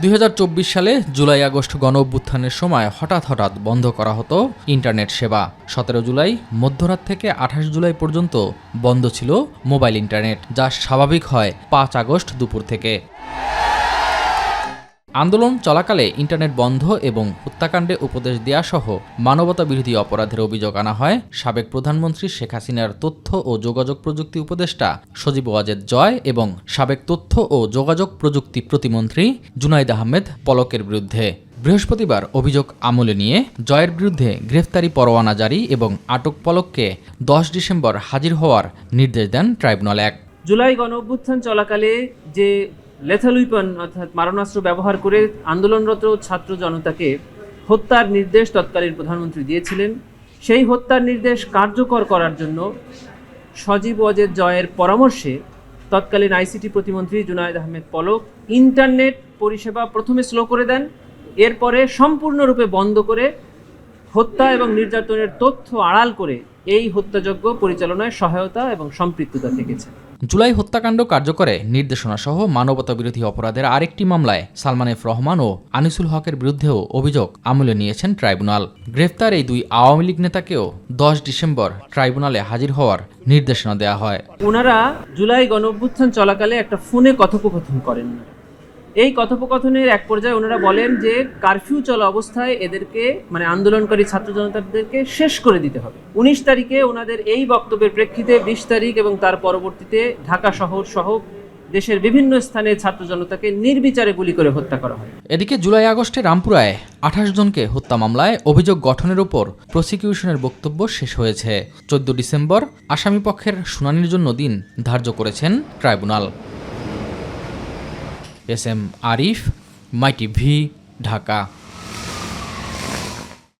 2024 সালে July August গণঅভ্যুত্থানের সময় হঠাৎ বন্ধ করা হতো ইন্টারনেট সেবা। 17 জুলাই মধ্যরাত থেকে 28 জুলাই পর্যন্ত বন্ধ ছিল মোবাইল ইন্টারনেট, যা স্বাভাবিক হয় 5 আগস্ট দুপুর থেকে। আন্দোলন চলাকালে ইন্টারনেট বন্ধ এবং হত্যাকাণ্ডে উপদেশ দেয়া সহ মানবতা বিরোধী অপরাধের অভিযোগ আনা হয় সাবেক প্রধানমন্ত্রী শেখ হাসিনার তথ্য ও যোগাযোগ প্রযুক্তি উপদেষ্টা সজীব ওয়াজেদ জয় এবং সাবেক তথ্য ও যোগাযোগ প্রযুক্তি প্রতিমন্ত্রী জুনাইদ আহমেদ পলকের বিরুদ্ধে। বৃহস্পতিবার অভিযোগ আমলে নিয়ে জয়ের বিরুদ্ধে গ্রেফতারি পরোয়ানা জারি এবং আটক পলককে 10 ডিসেম্বর হাজির হওয়ার নির্দেশ দেন ট্রাইব্যুনাল 1। জুলাই গণঅভ্যুত্থান চলাকালে যে লেথাল উইপন অর্থাৎ মারণাস্ত্র ব্যবহার করে আন্দোলনরত ছাত্র জনতাকে হত্যার নির্দেশ তৎকালীন প্রধানমন্ত্রী দিয়েছিলেন, সেই হত্যার নির্দেশ কার্যকর করার জন্য সজীব ওয়াজেদ জয়ের পরামর্শে তৎকালীন আইসিটি প্রতিমন্ত্রী জুনাইদ আহমেদ পলক ইন্টারনেট পরিষেবা প্রথমে স্লো করে দেন, এরপরে সম্পূর্ণরূপে বন্ধ করে হত্যা এবং নির্যাতনের তথ্য আড়াল করে এই হত্যাযজ্ঞ পরিচালনায় সহায়তা এবং সম্পৃক্ততা থেকেছে। জুলাই হত্যাকাণ্ড কার্যকরে নির্দেশনা সহ মানবতা বিরোধী অপরাধের আরেকটি মামলায় সালমান এফ রহমান ও আনিসুল হকের বিরুদ্ধেও অভিযোগ আমলে নিয়েছেন ট্রাইব্যুনাল। গ্রেফতার এই দুই আওয়ামী লীগ নেতাকেও 10 ডিসেম্বর ট্রাইব্যুনালে হাজির হওয়ার নির্দেশনা দেওয়া হয়। ওনারা জুলাই গণঅভ্যুত্থান চলাকালে একটা ফোনে কথোপকথন করেন না। এই কথোপকথনের এক পর্যায়ে ওনারা বলেন যে কারফিউ চলা অবস্থায় এদেরকে মানে আন্দোলনকারী ছাত্র জনতাদেরকে শেষ করে দিতে হবে। 19 তারিখে ওনাদের এই বক্তব্যের প্রেক্ষিতে 20 তারিখ এবং তার পরবর্তীতে ঢাকা শহর সহ দেশের বিভিন্ন স্থানে ছাত্র জনতাকে নির্বিচারে গুলি করে হত্যা করা হয়। এদিকে জুলাই আগস্টে রামপুরায় 28 জনকে হত্যা মামলায় অভিযোগ গঠনের উপর প্রসিকিউশনের বক্তব্য শেষ হয়েছে। 14 ডিসেম্বর আসামিপক্ষের শুনানির জন্য দিন ধার্য করেছেন ট্রাইব্যুনাল। এস এম আরিফ, মাই টিভি, ঢাকা।